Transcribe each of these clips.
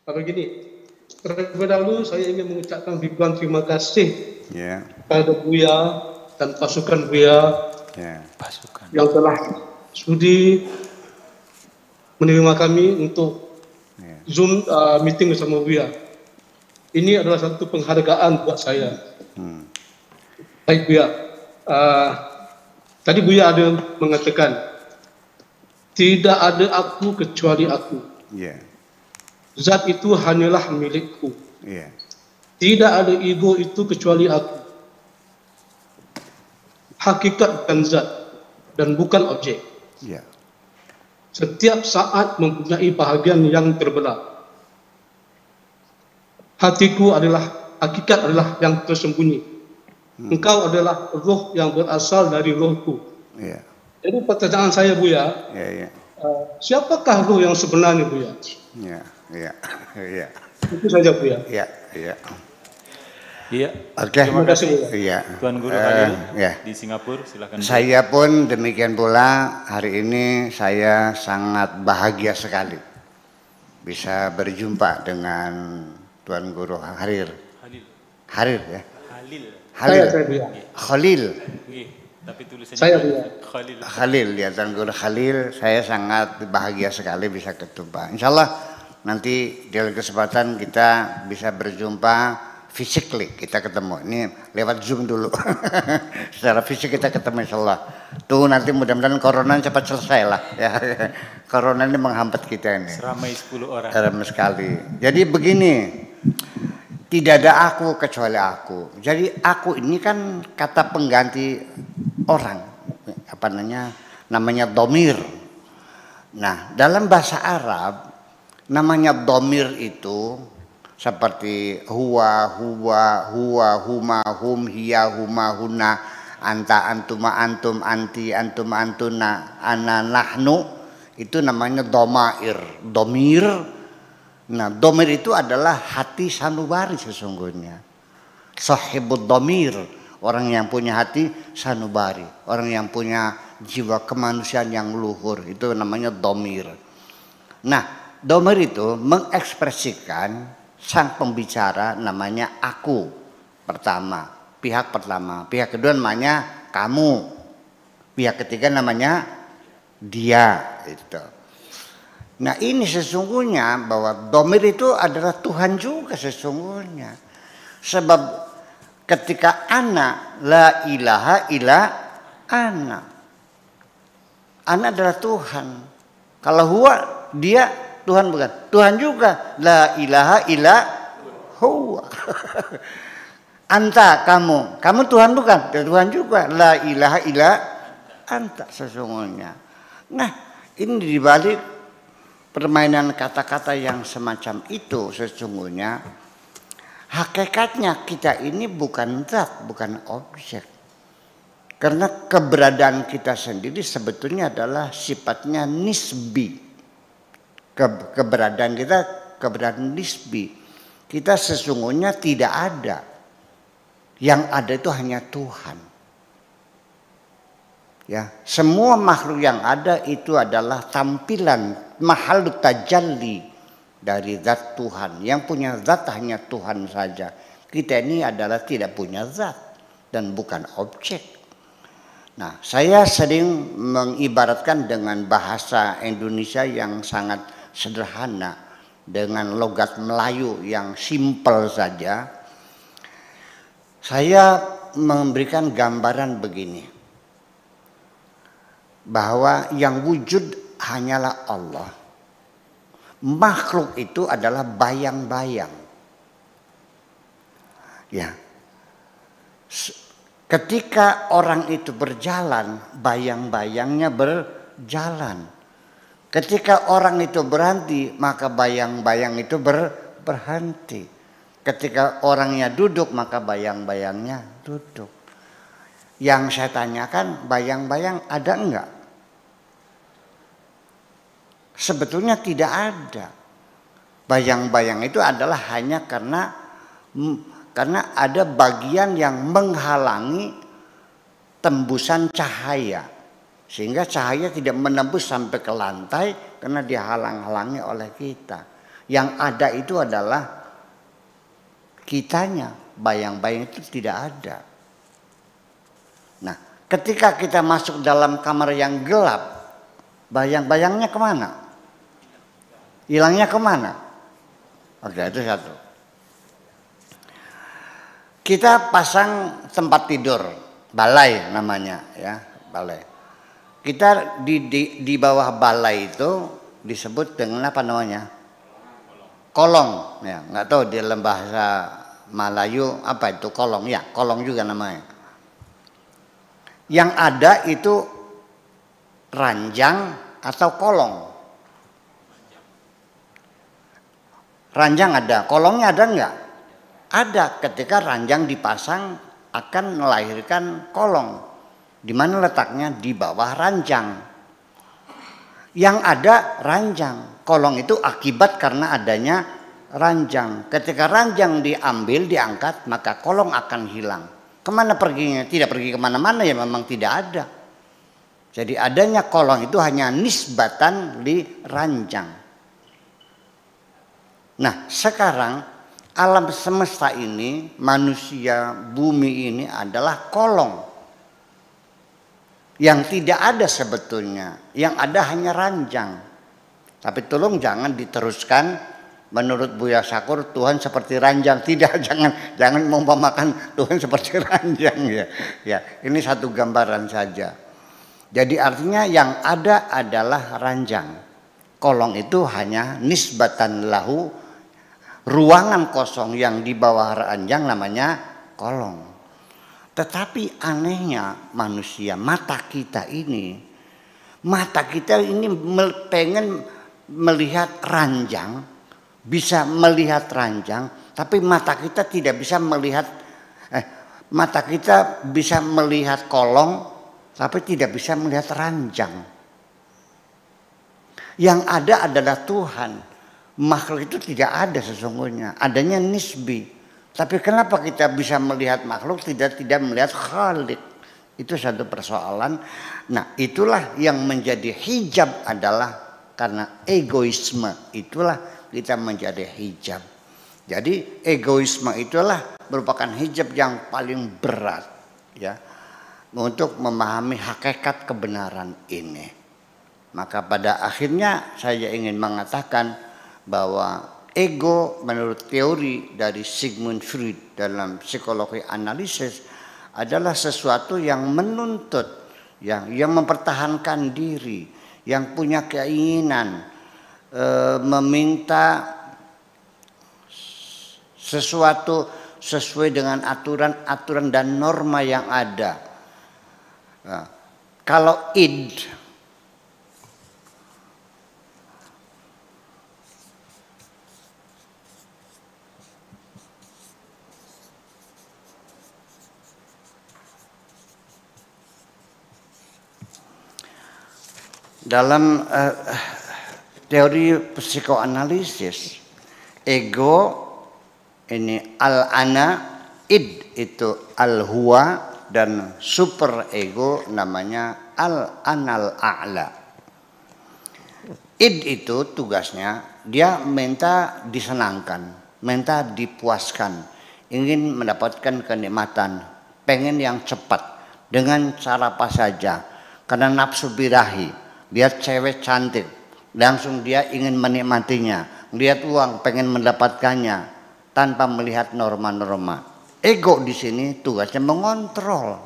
Begini, terlebih dahulu saya ingin mengucapkan ribuan terima kasih kepada Buya dan pasukan Buya yang telah sudi menerima kami untuk Zoom meeting bersama Buya. Ini adalah satu penghargaan buat saya. Baik Buya, tadi Buya ada mengatakan tidak ada aku kecuali aku. Zat itu hanyalah milikku. Tidak ada ego itu kecuali aku. Hakikat bukan zat dan bukan objek. Setiap saat mempunyai bahagian yang terbelah. Hatiku adalah, hakikat adalah yang tersembunyi. Engkau adalah roh yang berasal dari rohku. Jadi pertanyaan saya Buya, siapakah roh yang sebenarnya Buya? Itu saja Buya. Oke. Terima kasih Buya. Tuan Guru Khalil di Singapura, silakan. Saya pun demikian pula, hari ini saya sangat bahagia sekali bisa berjumpa dengan Tuan Guru Khalil. Tapi tulisannya saya Khalil ya, Tuan Guru Khalil. Saya sangat bahagia sekali bisa ketemu. Insya Allah nanti di kesempatan kita bisa berjumpa physically, kita ketemu. Ini lewat Zoom dulu. Secara fisik kita ketemu insya Allah. Tuh nanti mudah-mudahan corona cepat selesai lah. Ya. Corona ini menghambat kita ini. Seramai 10 orang. Ramai sekali. Jadi begini, tidak ada aku kecuali aku. Jadi aku ini kan kata pengganti orang. Apa namanya domir. Nah dalam bahasa Arab namanya domir itu seperti huwa, huma, hum, hiya, huma, huna, anta, antuma, antum, anti, antum, antuna, ana, nahnu. Itu namanya domair, domir. Nah domir itu adalah hati sanubari sesungguhnya. Sahibud domir, orang yang punya hati sanubari, orang yang punya jiwa kemanusiaan yang luhur, itu namanya domir. Nah domir itu mengekspresikan sang pembicara namanya aku pertama, pihak pertama, pihak kedua namanya kamu, pihak ketiga namanya dia itu. Nah ini sesungguhnya bahwa domir itu adalah Tuhan juga sesungguhnya. Sebab ketika ana la ilaha illa ana, ana adalah Tuhan. Kalau huwa dia Tuhan bukan, Tuhan juga la ilaha illa huwa. Anta kamu Tuhan bukan, Tuhan juga la ilaha illa anta sesungguhnya. Nah ini dibalik permainan kata-kata yang semacam itu sesungguhnya hakikatnya kita ini bukan zat, bukan objek. Karena keberadaan kita sendiri sebetulnya adalah sifatnya nisbi. Keberadaan kita keberadaan nisbi. Kita sesungguhnya tidak ada. Yang ada itu hanya Tuhan. Ya, semua makhluk yang ada itu adalah tampilan mahalut tajalli dari zat Tuhan. Yang punya zat hanya Tuhan saja. Kita ini adalah tidak punya zat dan bukan objek. Nah, saya sering mengibaratkan dengan bahasa Indonesia yang sangat sederhana, dengan logat Melayu yang simpel saja. Saya memberikan gambaran begini, bahwa yang wujud hanyalah Allah. Makhluk itu adalah bayang-bayang. Ya. Ketika orang itu berjalan, bayang-bayangnya berjalan. Ketika orang itu berhenti, maka bayang-bayang itu berhenti. Ketika orangnya duduk, maka bayang-bayangnya duduk. Yang saya tanyakan, bayang-bayang ada enggak? Sebetulnya tidak ada. Bayang-bayang itu adalah hanya karena ada bagian yang menghalangi tembusan cahaya. Sehingga cahaya tidak menembus sampai ke lantai karena dihalang-halangi oleh kita. Yang ada itu adalah kitanya, bayang-bayang itu tidak ada. Nah, ketika kita masuk dalam kamar yang gelap, bayang-bayangnya kemana? Hilangnya kemana? Oke, itu satu. Kita pasang tempat tidur, balai namanya ya, balai. Kita di bawah balai itu disebut dengan apa namanya? Kolong. Ya, nggak tahu di dalam bahasa Melayu apa itu kolong, ya kolong juga namanya. Yang ada itu ranjang atau kolong. Ranjang ada, kolongnya ada enggak? Ada. Ketika ranjang dipasang akan melahirkan kolong. Di mana letaknya? Di bawah ranjang. Yang ada ranjang. Kolong itu akibat karena adanya ranjang. Ketika ranjang diambil, diangkat, maka kolong akan hilang. Kemana perginya? Tidak pergi kemana-mana, ya memang tidak ada. Jadi adanya kolong itu hanya nisbatan di ranjang. Nah, sekarang alam semesta ini, manusia, bumi ini adalah kolong. Yang tidak ada sebetulnya, yang ada hanya ranjang. Tapi tolong jangan diteruskan menurut Buya Syakur Tuhan seperti ranjang. Tidak, jangan mengumpamakan Tuhan seperti ranjang ya. Ya, ini satu gambaran saja. Jadi artinya yang ada adalah ranjang. Kolong itu hanya nisbatan lahu, ruangan kosong yang di bawah ranjang namanya kolong. Tetapi anehnya manusia, mata kita ini pengen melihat ranjang, bisa melihat ranjang, tapi mata kita tidak bisa melihat, mata kita bisa melihat kolong, tapi tidak bisa melihat ranjang. Yang ada adalah Tuhan. Makhluk itu tidak ada sesungguhnya, adanya nisbi. Tapi kenapa kita bisa melihat makhluk tidak melihat Khalik? Itu satu persoalan. Nah, itulah yang menjadi hijab adalah karena egoisme. Itulah kita menjadi hijab. Jadi egoisme itulah merupakan hijab yang paling berat ya untuk memahami hakikat kebenaran ini. Maka pada akhirnya saya ingin mengatakan bahwa ego menurut teori dari Sigmund Freud dalam psikologi analisis adalah sesuatu yang menuntut, yang mempertahankan diri, yang punya keinginan meminta sesuatu sesuai dengan aturan dan norma yang ada. Nah, kalau id dalam teori psikoanalisis, ego ini al-ana, id itu al-huwa, dan super ego namanya al-anal a'la. Id itu tugasnya dia minta disenangkan, minta dipuaskan, ingin mendapatkan kenikmatan, pengen yang cepat dengan cara apa saja, karena nafsu birahi. Lihat cewek cantik, langsung dia ingin menikmatinya. Lihat uang, pengen mendapatkannya tanpa melihat norma-norma. Ego di sini tugasnya mengontrol.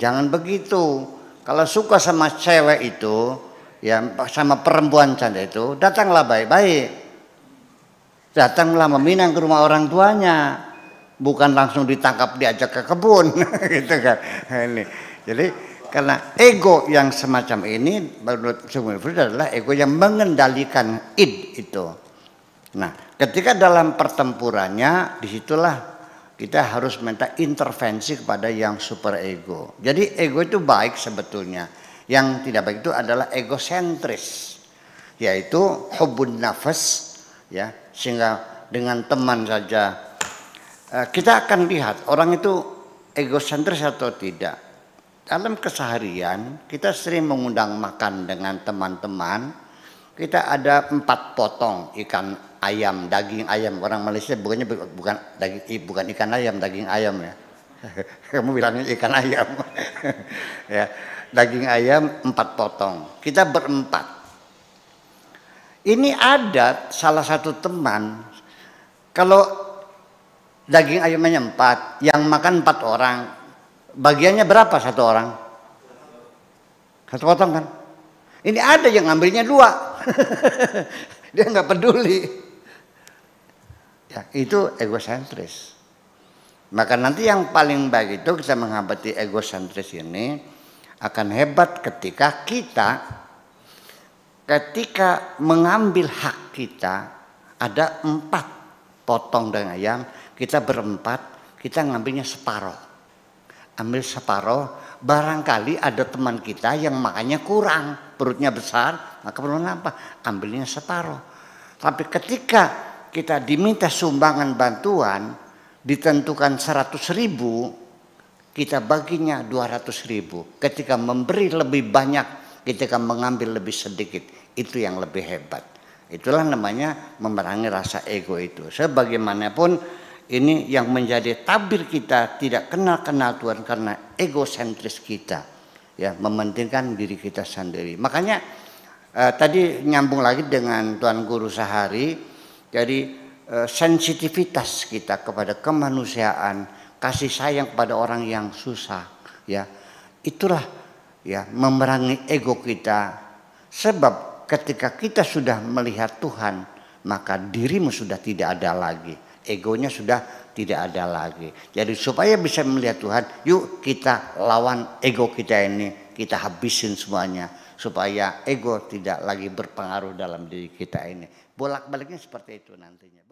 Jangan begitu. Kalau suka sama cewek itu, ya sama perempuan cantik itu, datanglah baik-baik. Datanglah meminang ke rumah orang tuanya, bukan langsung ditangkap diajak ke kebun, gitu kan. Ini, jadi karena ego yang semacam ini menurut Sigmund Freud adalah ego yang mengendalikan id itu. Nah, ketika dalam pertempurannya disitulah kita harus minta intervensi kepada yang super ego. Jadi ego itu baik sebetulnya. Yang tidak baik itu adalah egosentris, yaitu hubbun nafas, ya, sehingga dengan teman saja kita akan lihat orang itu egosentris atau tidak. Dalam keseharian kita sering mengundang makan dengan teman-teman, kita ada 4 potong ikan ayam, daging ayam. Orang Malaysia bukan ikan ayam, daging ayam ya. Kamu bilangnya ikan ayam. Ya, daging ayam 4 potong. Kita berempat. Ini ada salah satu teman, kalau daging ayamnya 4, yang makan 4 orang, bagiannya berapa satu orang? 1 potong kan? Ini ada yang ngambilnya 2. Dia nggak peduli. Ya, itu egosentris. Maka nanti yang paling baik itu kita menghadapi egosentris ini akan hebat ketika mengambil hak kita. Ada 4 potong daging ayam, kita berempat, kita ngambilnya separoh. Ambil separoh, barangkali ada teman kita yang makannya kurang, perutnya besar, maka perlu apa? Ambilnya separoh. Tapi ketika kita diminta sumbangan bantuan, ditentukan 100.000, kita baginya 200.000. Ketika memberi lebih banyak, ketika mengambil lebih sedikit, itu yang lebih hebat. Itulah namanya memerangi rasa ego itu. Sebagaimanapun ini yang menjadi tabir kita tidak kenal Tuhan karena egosentris kita, ya, mementingkan diri kita sendiri. Makanya tadi nyambung lagi dengan Tuan Guru Sahari, jadi sensitivitas kita kepada kemanusiaan, kasih sayang kepada orang yang susah, ya, itulah ya memerangi ego kita. Sebab ketika kita sudah melihat Tuhan, maka dirimu sudah tidak ada lagi. Egonya sudah tidak ada lagi. Jadi supaya bisa melihat Tuhan, yuk kita lawan ego kita ini, kita habisin semuanya supaya ego tidak lagi berpengaruh dalam diri kita ini. Bolak-baliknya seperti itu nantinya.